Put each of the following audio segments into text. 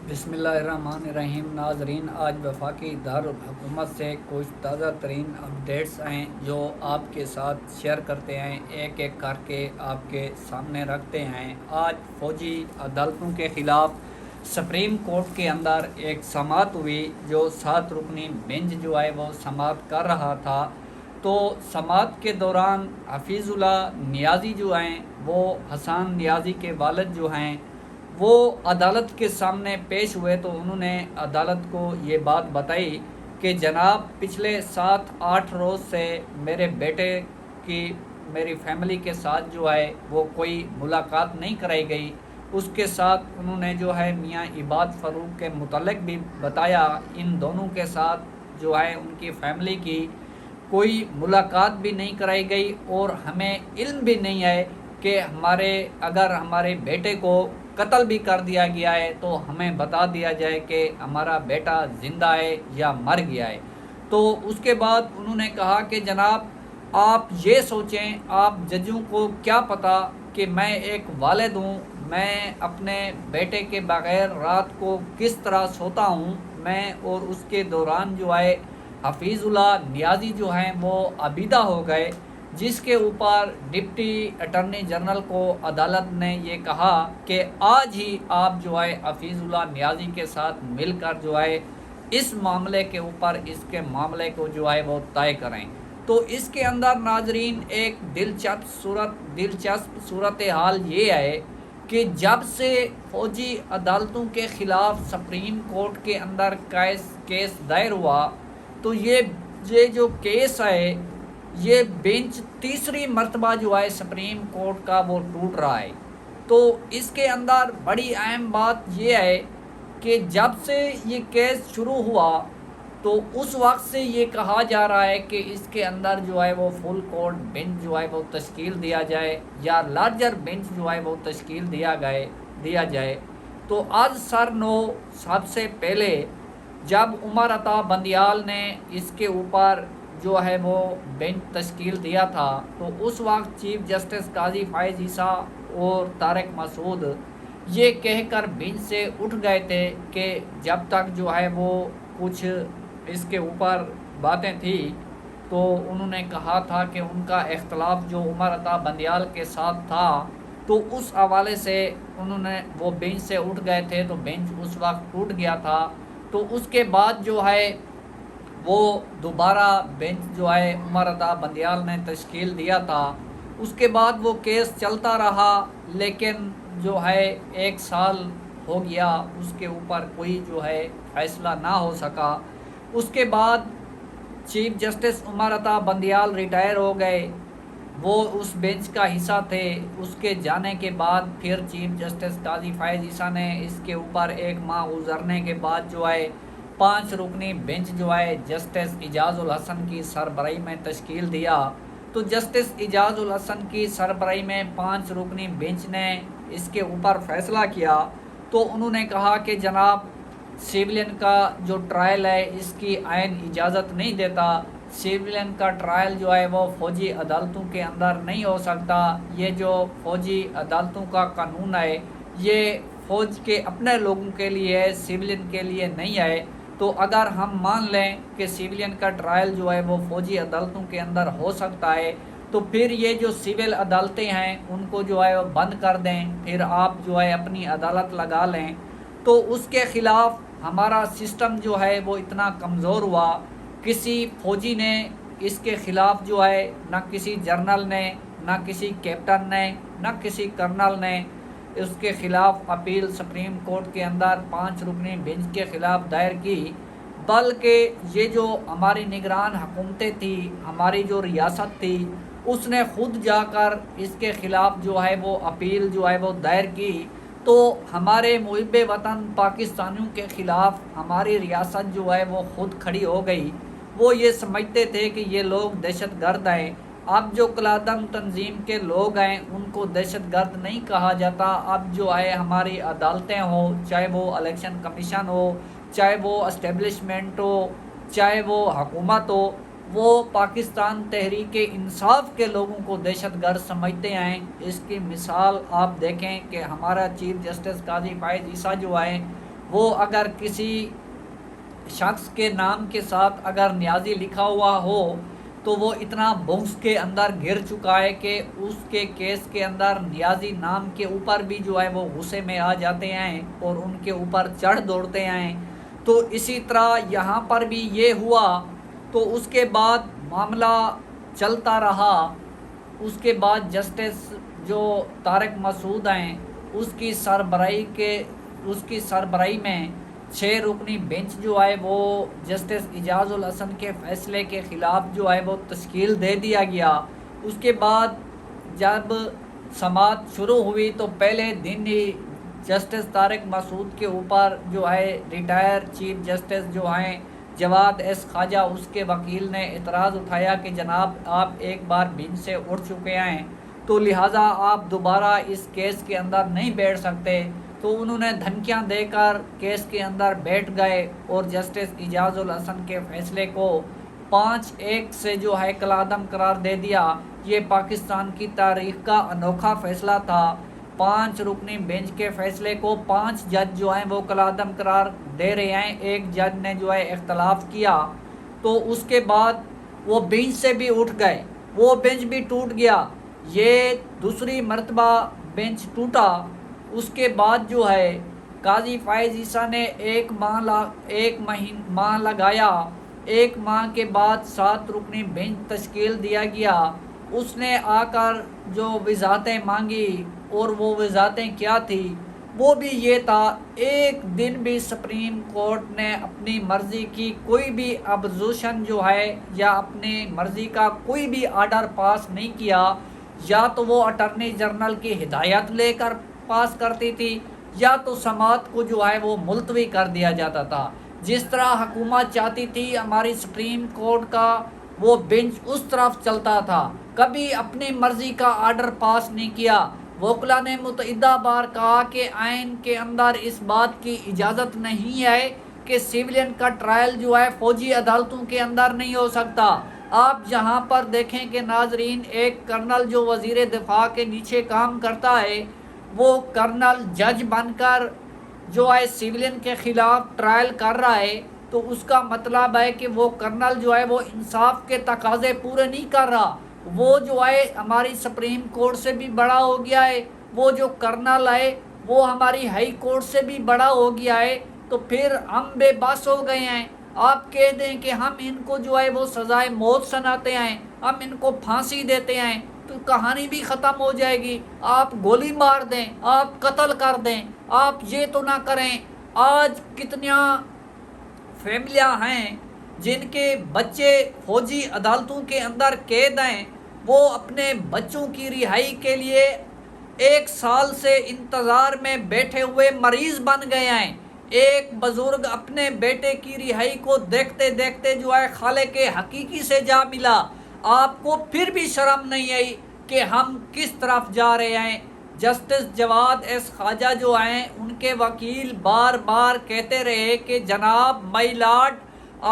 بسم اللہ الرحمن الرحیم۔ ناظرین، آج وفاقی دارالحکومت سے کچھ تازہ ترین اپڈیٹس ہیں جو آپ کے ساتھ شیئر کرتے ہیں، ایک ایک کر کے آپ کے سامنے رکھتے ہیں۔ آج فوجی عدالتوں کے خلاف سپریم کورٹ کے اندر ایک سماعت ہوئی، جو 7 رکنی بینچ جو ہے وہ سماعت کر رہا تھا۔ تو سماعت کے دوران حفیظ اللہ نیازی جو ہیں، وہ حسان نیازی کے والد جو ہیں، وہ عدالت کے سامنے پیش ہوئے تو انہوں نے عدالت کو یہ بات بتائی کہ جناب، پچھلے 7-8 روز سے میرے بیٹے کی میری فیملی کے ساتھ جو ہے وہ کوئی ملاقات نہیں کرائی گئی۔ اس کے ساتھ انہوں نے جو ہے میاں عباد فروخ کے متعلق بھی بتایا، ان دونوں کے ساتھ جو ہے ان کی فیملی کی کوئی ملاقات بھی نہیں کرائی گئی، اور ہمیں علم بھی نہیں ہے کہ اگر ہمارے بیٹے کو قتل بھی کر دیا گیا ہے تو ہمیں بتا دیا جائے کہ ہمارا بیٹا زندہ ہے یا مر گیا ہے۔ تو اس کے بعد انہوں نے کہا کہ جناب، آپ یہ سوچیں، آپ ججوں کو کیا پتہ کہ میں ایک والد ہوں، میں اپنے بیٹے کے بغیر رات کو کس طرح سوتا ہوں۔ میں اور اس کے دوران جو ہے حفیظ اللہ نیازی جو ہیں وہ عبیدہ ہو گئے، جس کے اوپر ڈپٹی اٹارنی جنرل کو عدالت نے یہ کہا کہ آج ہی آپ جو ہے حفیظ اللہ نیازی کے ساتھ مل کر جو ہے اس معاملے کے اوپر اس کے معاملے کو جو ہے وہ طے کریں۔ تو اس کے اندر ناظرین ایک دلچسپ صورتحال یہ ہے کہ جب سے فوجی عدالتوں کے خلاف سپریم کورٹ کے اندر کیس دائر ہوا، تو یہ جو کیس ہے، یہ بینچ تیسری مرتبہ جو ہے سپریم کورٹ کا وہ ٹوٹ رہا ہے۔ تو اس کے اندر بڑی اہم بات یہ ہے کہ جب سے یہ کیس شروع ہوا تو اس وقت سے یہ کہا جا رہا ہے کہ اس کے اندر جو ہے وہ فل کورٹ بینچ جو ہے وہ تشکیل دیا جائے یا لارجر بینچ جو ہے وہ تشکیل دیا جائے۔ تو آج سب سے پہلے جب عمر عطا بندیال نے اس کے اوپر جو ہے وہ بینچ تشکیل دیا تھا، تو اس وقت چیف جسٹس قاضی فائز عیسیٰ اور طارق مسعود یہ کہہ کر بینچ سے اٹھ گئے تھے کہ جب تک جو ہے وہ کچھ اس کے اوپر باتیں تھی، تو انہوں نے کہا تھا کہ ان کا اختلاف جو عمر عطا بندیال کے ساتھ تھا، تو اس حوالے سے وہ بینچ سے اٹھ گئے تھے، تو بینچ اس وقت ٹوٹ گیا تھا۔ تو اس کے بعد جو ہے وہ دوبارہ بینچ جو ہے عمر عطا بندیال نے تشکیل دیا تھا۔ اس کے بعد وہ کیس چلتا رہا، لیکن جو ہے 1 سال ہو گیا، اس کے اوپر کوئی جو ہے فیصلہ نہ ہو سکا۔ اس کے بعد chief justice Umar Ata Bandial retire ہو گئے، وہ اس بینچ کا حصہ تھے۔ اس کے جانے کے بعد پھر چیف جسٹس قاضی فائز عیسیٰ نے اس کے اوپر 1 ماہ گزرنے کے بعد جو ہے 5 رکنی بینچ جو ہے جسٹس اعجاز الحسن کی سربراہی میں تشکیل دیا۔ تو جسٹس اعجاز الحسن کی سربراہی میں 5 رکنی بینچ نے اس کے اوپر فیصلہ کیا۔ تو انہوں نے کہا کہ جناب، سیولین کا جو ٹرائل ہے اس کی آئین اجازت نہیں دیتا، سیولین کا ٹرائل جو ہے وہ فوجی عدالتوں کے اندر نہیں ہو سکتا، یہ جو فوجی عدالتوں کا قانون ہے یہ فوج کے اپنے لوگوں کے لیے ہے، سیولین کے لیے نہیں ہے۔ تو اگر ہم مان لیں کہ سیولین کا ٹرائل جو ہے وہ فوجی عدالتوں کے اندر ہو سکتا ہے، تو پھر یہ جو سول عدالتیں ہیں ان کو جو ہے وہ بند کر دیں، پھر آپ جو ہے اپنی عدالت لگا لیں۔ تو اس کے خلاف ہمارا سسٹم جو ہے وہ اتنا کمزور ہوا، کسی فوجی نے اس کے خلاف جو ہے نہ کسی جرنل نے، نہ کسی کیپٹن نے، نہ کسی کرنل نے اس کے خلاف اپیل سپریم کورٹ کے اندر 5 رکنی بینچ کے خلاف دائر کی، بلکہ یہ جو ہماری نگران حکومتیں تھی، ہماری جو ریاست تھی، اس نے خود جا کر اس کے خلاف جو ہے وہ اپیل جو ہے وہ دائر کی۔ تو ہمارے محب وطن پاکستانیوں کے خلاف ہماری ریاست جو ہے وہ خود کھڑی ہو گئی۔ وہ یہ سمجھتے تھے کہ یہ لوگ دہشت گرد ہیں۔ اب جو قلادم تنظیم کے لوگ ہیں ان کو دہشت گرد نہیں کہا جاتا، اب جو ہے ہماری عدالتیں ہوں، چاہے وہ الیکشن کمیشن ہو، چاہے وہ اسٹیبلشمنٹ ہو، چاہے وہ حکومت ہو، وہ پاکستان تحریک انصاف کے لوگوں کو دہشت گرد سمجھتے ہیں۔ اس کی مثال آپ دیکھیں کہ ہمارا چیف جسٹس قاضی فائز عیسیٰ جو ہے وہ اگر کسی شخص کے نام کے ساتھ اگر نیازی لکھا ہوا ہو تو وہ اتنا بغض کے اندر گر چکا ہے کہ اس کے کیس کے اندر نیازی نام کے اوپر بھی جو ہے وہ غصے میں آ جاتے ہیں اور ان کے اوپر چڑھ دوڑتے ہیں۔ تو اسی طرح یہاں پر بھی یہ ہوا، تو اس کے بعد معاملہ چلتا رہا۔ اس کے بعد جسٹس جو طارق مسعود ہیں اس کی سربراہی میں 6 رکنی بینچ جو ہے وہ جسٹس اعجاز الحسن کے فیصلے کے خلاف جو ہے وہ تشکیل دے دیا گیا۔ اس کے بعد جب سماعت شروع ہوئی تو پہلے دن ہی جسٹس طارق مسعود کے اوپر جو ہے ریٹائر چیف جسٹس جو ہیں جواد ایس خواجہ اس کے وکیل نے اعتراض اٹھایا کہ جناب آپ ایک بار بینچ سے اٹھ چکے ہیں تو لہٰذا آپ دوبارہ اس کیس کے اندر نہیں بیٹھ سکتے۔ تو انہوں نے دھمکیاں دے کر کیس کے اندر بیٹھ گئے اور جسٹس اعجاز الحسن کے فیصلے کو 5-1 سے جو ہے کالعدم قرار دے دیا۔ یہ پاکستان کی تاریخ کا انوکھا فیصلہ تھا۔ 5 رکنی بینچ کے فیصلے کو 5 جج جو ہیں وہ کالعدم قرار دے رہے ہیں، ایک جج نے جو ہے اختلاف کیا، تو اس کے بعد وہ بینچ سے بھی اٹھ گئے، وہ بینچ بھی ٹوٹ گیا۔ یہ دوسری مرتبہ بینچ ٹوٹا۔ اس کے بعد جو ہے قاضی فائز عیسیٰ نے 1 ماہ لگایا۔ 1 ماہ کے بعد 7 رکنی بینچ تشکیل دیا گیا۔ اس نے آ کر جو وضاحتیں مانگی، اور وہ وضاحتیں کیا تھی؟ وہ بھی یہ تھا، ایک دن بھی سپریم کورٹ نے اپنی مرضی کی کوئی بھی ابزوشن جو ہے یا اپنی مرضی کا کوئی بھی آرڈر پاس نہیں کیا۔ یا تو وہ اٹارنی جنرل کی ہدایت لے کر پاس کرتی تھی یا تو سماعت کو جو ہے وہ ملتوی کر دیا جاتا تھا۔ جس طرح حکومت چاہتی تھی ہماری سپریم کورٹ کا وہ بینچ اس طرف چلتا تھا، کبھی اپنی مرضی کا آرڈر پاس نہیں کیا۔ وکلا نے متعدد بار کہا کہ آئین کے اندر اس بات کی اجازت نہیں ہے کہ سیولین کا ٹرائل جو ہے فوجی عدالتوں کے اندر نہیں ہو سکتا۔ آپ یہاں پر دیکھیں کہ ناظرین، ایک کرنل جو وزیر دفاع کے نیچے کام کرتا ہے، وہ کرنل جج بن کر جو ہے سیولین کے خلاف ٹرائل کر رہا ہے، تو اس کا مطلب ہے کہ وہ کرنل جو ہے وہ انصاف کے تقاضے پورے نہیں کر رہا۔ وہ جو ہے ہماری سپریم کورٹ سے بھی بڑا ہو گیا ہے، وہ جو کرنل ہے وہ ہماری ہائی کورٹ سے بھی بڑا ہو گیا ہے، تو پھر ہم بے بس ہو گئے ہیں۔ آپ کہہ دیں کہ ہم ان کو جو ہے وہ سزائے موت سناتے ہیں، ہم ان کو پھانسی دیتے ہیں، تو کہانی بھی ختم ہو جائے گی۔ آپ گولی مار دیں، آپ قتل کر دیں، آپ یہ تو نہ کریں۔ آج کتنیاں فیملیاں ہیں جن کے بچے فوجی عدالتوں کے اندر قید ہیں، وہ اپنے بچوں کی رہائی کے لیے 1 سال سے انتظار میں بیٹھے ہوئے مریض بن گئے ہیں۔ ایک بزرگ اپنے بیٹے کی رہائی کو دیکھتے دیکھتے جو ہے خالق حقیقی سے جا ملا۔ آپ کو پھر بھی شرم نہیں آئی کہ ہم کس طرف جا رہے ہیں؟ جسٹس جواد ایس خواجہ جو ہیں ان کے وکیل بار بار کہتے رہے کہ جناب مائی لارڈ،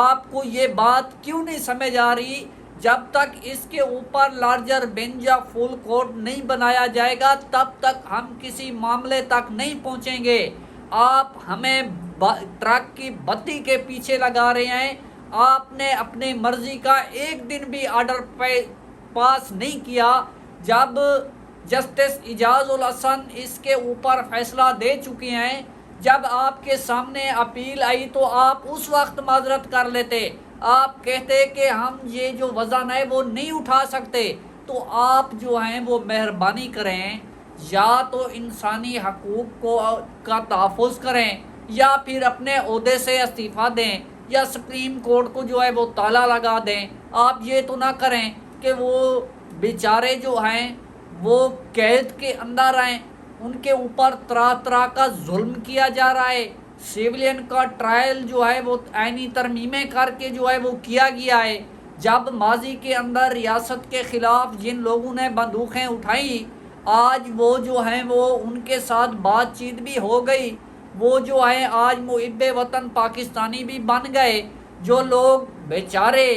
آپ کو یہ بات کیوں نہیں سمجھ آ رہی؟ جب تک اس کے اوپر لارجر بینچ یا فل کورٹ نہیں بنایا جائے گا تب تک ہم کسی معاملے تک نہیں پہنچیں گے۔ آپ ہمیں ٹرک کی بتی کے پیچھے لگا رہے ہیں۔ آپ نے اپنی مرضی کا ایک دن بھی آرڈر پاس نہیں کیا۔ جب جسٹس اعجاز الحسن اس کے اوپر فیصلہ دے چکے ہیں، جب آپ کے سامنے اپیل آئی تو آپ اس وقت معذرت کر لیتے، آپ کہتے کہ ہم یہ جو وزن ہے وہ نہیں اٹھا سکتے۔ تو آپ جو ہیں وہ مہربانی کریں، یا تو انسانی حقوق کا تحفظ کریں یا پھر اپنے عہدے سے استعفیٰ دیں یا سپریم کورٹ کو جو ہے وہ تالا لگا دیں۔ آپ یہ تو نہ کریں کہ وہ بیچارے جو ہیں وہ قید کے اندر ہیں، ان کے اوپر طرح طرح کا ظلم کیا جا رہا ہے۔ سیولین کا ٹرائل جو ہے وہ آئینی ترمیمیں کر کے جو ہے وہ کیا گیا ہے۔ جب ماضی کے اندر ریاست کے خلاف جن لوگوں نے بندوقیں اٹھائیں، آج وہ جو ہیں وہ ان کے ساتھ بات چیت بھی ہو گئی، وہ جو ہیں آج محب وطن پاکستانی بھی بن گئے۔ جو لوگ بیچارے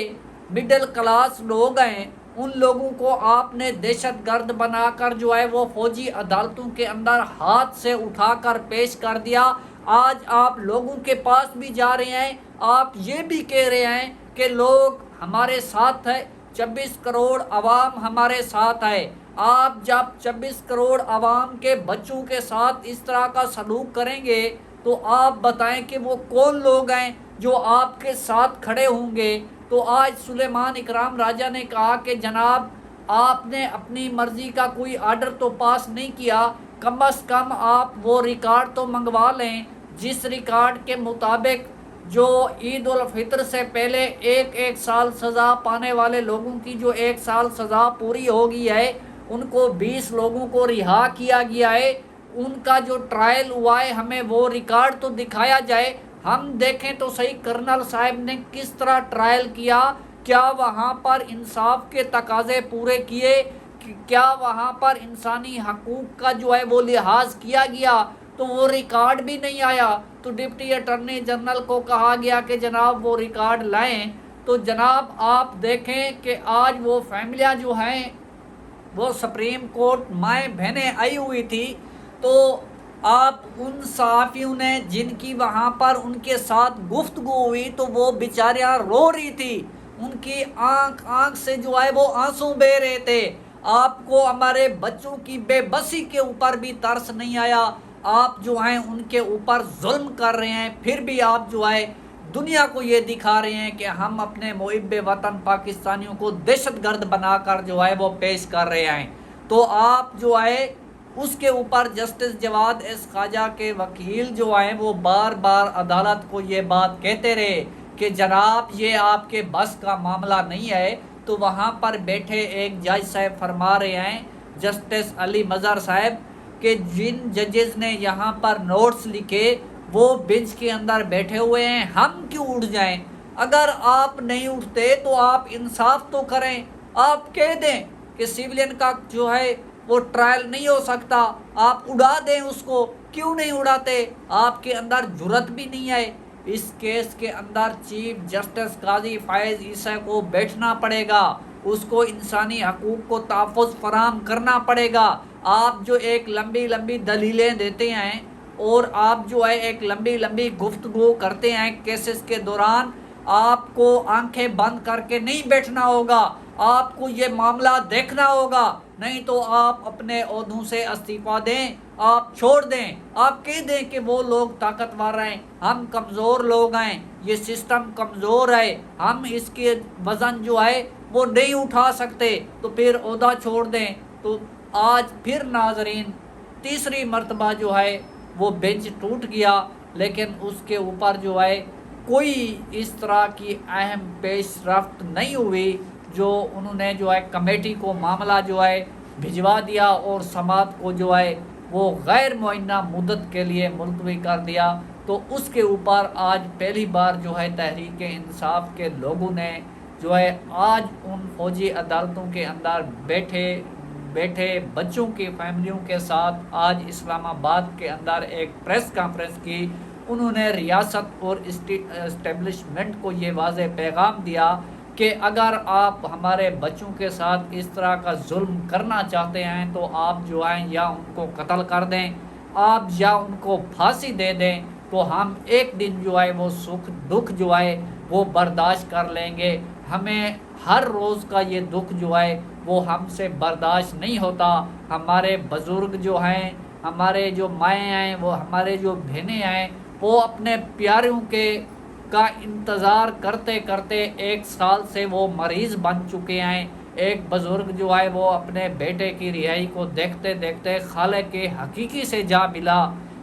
مڈل کلاس لوگ ہیں، ان لوگوں کو آپ نے دہشت گرد بنا کر جو ہے وہ فوجی عدالتوں کے اندر ہاتھ سے اٹھا کر پیش کر دیا۔ آج آپ لوگوں کے پاس بھی جا رہے ہیں، آپ یہ بھی کہہ رہے ہیں کہ لوگ ہمارے ساتھ ہے، 26 کروڑ عوام ہمارے ساتھ ہے۔ آپ جب 26 کروڑ عوام کے بچوں کے ساتھ اس طرح کا سلوک کریں گے تو آپ بتائیں کہ وہ کون لوگ ہیں جو آپ کے ساتھ کھڑے ہوں گے۔ تو آج سلیمان اکرام راجہ نے کہا کہ جناب آپ نے اپنی مرضی کا کوئی آرڈر تو پاس نہیں کیا، کم از کم آپ وہ ریکارڈ تو منگوا لیں جس ریکارڈ کے مطابق جو عید الفطر سے پہلے ایک سال سزا پانے والے لوگوں کی جو 1 سال سزا پوری ہو گئی ہے، ان کو 20 لوگوں کو رہا کیا گیا ہے، ان کا جو ٹرائل ہوا ہے ہمیں وہ ریکارڈ تو دکھایا جائے، ہم دیکھیں تو صحیح کرنل صاحب نے کس طرح ٹرائل کیا، کیا وہاں پر انصاف کے تقاضے پورے کیے، کیا وہاں پر انسانی حقوق کا جو ہے وہ لحاظ کیا گیا، تو وہ ریکارڈ بھی نہیں آیا۔ تو ڈپٹی اٹارنی جنرل کو کہا گیا کہ جناب وہ ریکارڈ لائیں۔ تو جناب آپ دیکھیں کہ آج وہ فیملیاں جو ہیں وہ سپریم کورٹ مائیں بہنیں آئی ہوئی تھی، تو آپ ان صحافیوں نے جن کی وہاں پر ان کے ساتھ گفتگو ہوئی تو وہ بیچاریاں رو رہی تھی، ان کی آنکھ سے جو ہے وہ آنسو بہہ رہے تھے۔ آپ کو ہمارے بچوں کی بے بسی کے اوپر بھی ترس نہیں آیا، آپ جو ہیں ان کے اوپر ظلم کر رہے ہیں، پھر بھی آپ جو ہے دنیا کو یہ دکھا رہے ہیں کہ ہم اپنے محب وطن پاکستانیوں کو دہشت گرد بنا کر جو ہے وہ پیش کر رہے ہیں۔ تو آپ جو ہے اس کے اوپر جسٹس جواد ایس خواجہ کے وکیل جو ہیں وہ بار بار عدالت کو یہ بات کہتے رہے کہ جناب یہ آپ کے بس کا معاملہ نہیں ہے۔ تو وہاں پر بیٹھے ایک جج صاحب فرما رہے ہیں، جسٹس علی مظہر صاحب، کہ جن ججز نے یہاں پر نوٹس لکھے وہ بینچ کے اندر بیٹھے ہوئے ہیں، ہم کیوں اٹھ جائیں؟ اگر آپ نہیں اٹھتے تو آپ انصاف تو کریں، آپ کہہ دیں کہ سیولین کا جو ہے وہ ٹرائل نہیں ہو سکتا، آپ اڑا دیں اس کو، کیوں نہیں اڑاتے؟ آپ کے اندر جرت بھی نہیں ہے۔ اس کیس کے اندر چیف جسٹس قاضی فائز عیسیٰ کو بیٹھنا پڑے گا، اس کو انسانی حقوق کو تحفظ فراہم کرنا پڑے گا۔ آپ جو ایک لمبی لمبی دلیلیں دیتے ہیں اور آپ جو ہے ایک لمبی لمبی گفتگو کرتے ہیں کیسز کے دوران، آپ کو آنکھیں بند کر کے نہیں بیٹھنا ہوگا، آپ کو یہ معاملہ دیکھنا ہوگا، نہیں تو آپ اپنے عہدوں سے استعفیٰ دیں، آپ چھوڑ دیں، آپ کہہ دیں کہ وہ لوگ طاقتور ہیں، ہم کمزور لوگ ہیں، یہ سسٹم کمزور ہے، ہم اس کے وزن جو ہے وہ نہیں اٹھا سکتے، تو پھر عہدہ چھوڑ دیں۔ تو آج پھر ناظرین تیسری مرتبہ جو ہے وہ بینچ ٹوٹ گیا، لیکن اس کے اوپر جو ہے کوئی اس طرح کی اہم پیش رفت نہیں ہوئی، جو انہوں نے جو ہے کمیٹی کو معاملہ جو ہے بھجوا دیا اور سماعت کو جو ہے وہ غیر معینہ مدت کے لیے ملتوی کر دیا۔ تو اس کے اوپر آج پہلی بار جو ہے تحریک انصاف کے لوگوں نے جو ہے آج ان فوجی عدالتوں کے اندر بیٹھے بچوں کی فیملیوں کے ساتھ آج اسلام آباد کے اندر ایک پریس کانفرنس کی۔ انہوں نے ریاست اور اسٹیبلشمنٹ کو یہ واضح پیغام دیا کہ اگر آپ ہمارے بچوں کے ساتھ اس طرح کا ظلم کرنا چاہتے ہیں تو آپ جو ہیں یا ان کو قتل کر دیں، آپ یا ان کو پھانسی دے دیں، تو ہم ایک دن جو ہے وہ سکھ دکھ جو ہے وہ برداشت کر لیں گے، ہمیں ہر روز کا یہ دکھ جو ہے وہ ہم سے برداشت نہیں ہوتا۔ ہمارے بزرگ جو ہیں، ہمارے جو مائیں ہیں، وہ ہمارے جو بہنیں ہیں، وہ اپنے پیاروں کا انتظار کرتے کرتے 1 سال سے وہ مریض بن چکے ہیں۔ ایک بزرگ جو ہے وہ اپنے بیٹے کی رہائی کو دیکھتے دیکھتے خالق حقیقی سے جا ملا،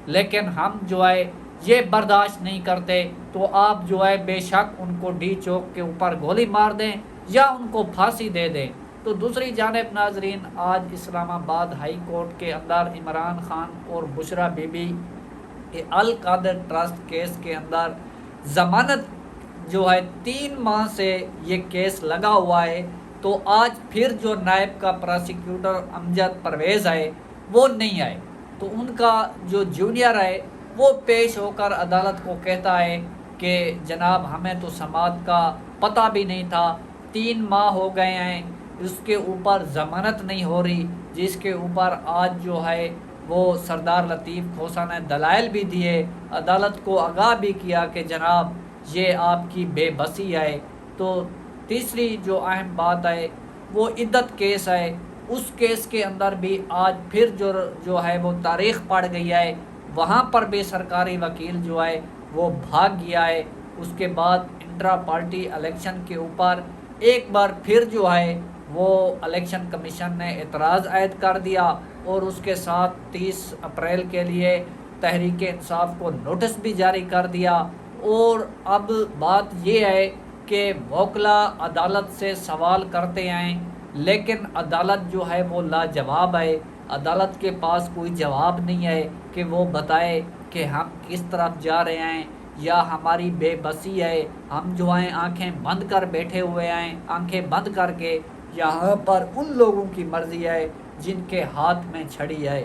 لیکن ہم جو ہے یہ برداشت نہیں کرتے۔ تو آپ جو ہے بے شک ان کو ڈی چوک کے اوپر گولی مار دیں یا ان کو پھانسی دے دیں۔ تو دوسری جانب ناظرین آج اسلام آباد ہائی کورٹ کے اندر عمران خان اور Bushra Bibi Al Qadir trust case کے اندر ضمانت جو ہے 3 ماہ سے یہ کیس لگا ہوا ہے، تو آج پھر جو نائب کا پراسیکیوٹر امجد پرویز ہے وہ نہیں آئے، تو ان کا جو جونیئر ہے وہ پیش ہو کر عدالت کو کہتا ہے کہ جناب ہمیں تو سماعت کا پتہ بھی نہیں تھا، 3 ماہ ہو گئے ہیں، اس کے اوپر ضمانت نہیں ہو رہی، جس کے اوپر آج جو ہے وہ سردار لطیف کھوسہ نے دلائل بھی دیے، عدالت کو آگاہ بھی کیا کہ جناب یہ آپ کی بے بسی ہے۔ تو تیسری جو اہم بات ہے وہ عدت کیس ہے، اس کیس کے اندر بھی آج پھر جو ہے وہ تاریخ پڑ گئی ہے، وہاں پر بھی سرکاری وکیل جو ہے وہ بھاگ گیا ہے۔ اس کے بعد انٹرا پارٹی الیکشن کے اوپر ایک بار پھر جو ہے وہ الیکشن کمیشن نے اعتراض عائد کر دیا، اور اس کے ساتھ 30 اپریل کے لیے تحریک انصاف کو نوٹس بھی جاری کر دیا۔ اور اب بات یہ ہے کہ وکلا عدالت سے سوال کرتے ہیں، لیکن عدالت جو ہے وہ لاجواب ہے، عدالت کے پاس کوئی جواب نہیں ہے کہ وہ بتائے کہ ہم کس طرف جا رہے ہیں، یا ہماری بے بسی ہے، ہم جو ہیں آنکھیں بند کر بیٹھے ہوئے ہیں، آنکھیں بند کر کے یہاں پر ان لوگوں کی مرضی ہے جن کے ہاتھ میں چھڑی ہے۔